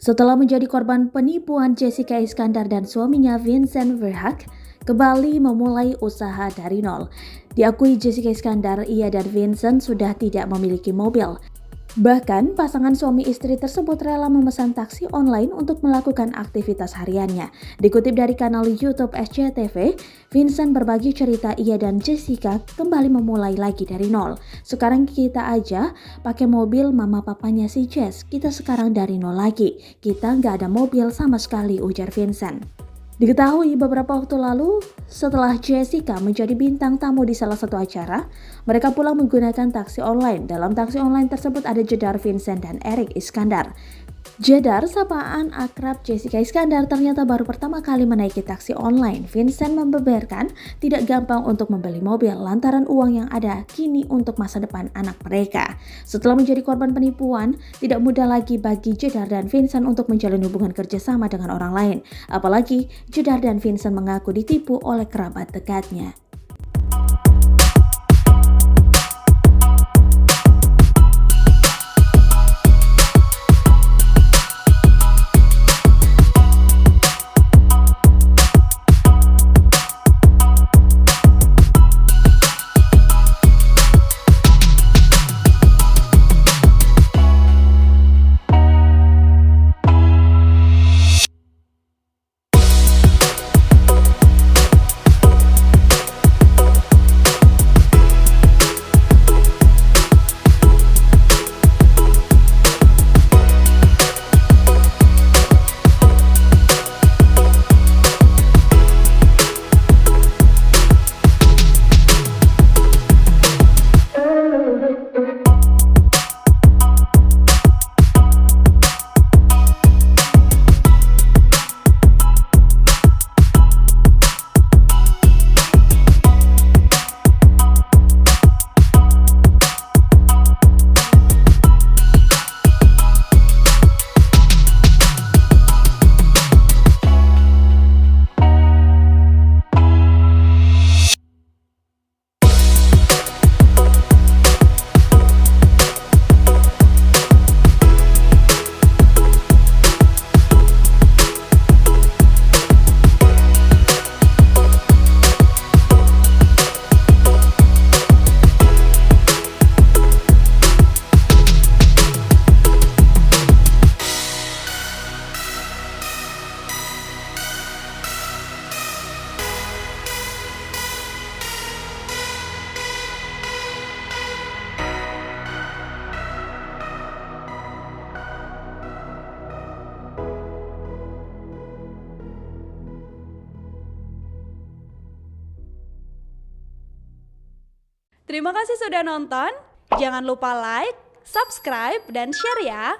Setelah menjadi korban penipuan, Jessica Iskandar dan suaminya Vincent Verhaeghe kembali memulai usaha dari nol. Diakui Jessica Iskandar, ia dan Vincent sudah tidak memiliki mobil. Bahkan, pasangan suami istri tersebut rela memesan taksi online untuk melakukan aktivitas hariannya. Dikutip dari kanal YouTube SCTV, Vincent berbagi cerita ia dan Jessica kembali memulai lagi dari nol. Sekarang kita aja pakai mobil mama papanya si Jess, kita sekarang dari nol lagi. Kita nggak ada mobil sama sekali, ujar Vincent. Diketahui beberapa waktu lalu, setelah Jessica menjadi bintang tamu di salah satu acara, mereka pulang menggunakan taksi online. Dalam taksi online tersebut ada Jedar Vincent dan Eric Iskandar. Jedar, sapaan akrab Jessica Iskandar, ternyata baru pertama kali menaiki taksi online. Vincent membeberkan tidak gampang untuk membeli mobil lantaran uang yang ada kini untuk masa depan anak mereka. Setelah menjadi korban penipuan, tidak mudah lagi bagi Jedar dan Vincent untuk menjalin hubungan kerjasama dengan orang lain. Apalagi Jedar dan Vincent mengaku ditipu oleh kerabat dekatnya. Terima kasih sudah nonton. Jangan lupa like, subscribe, dan share ya.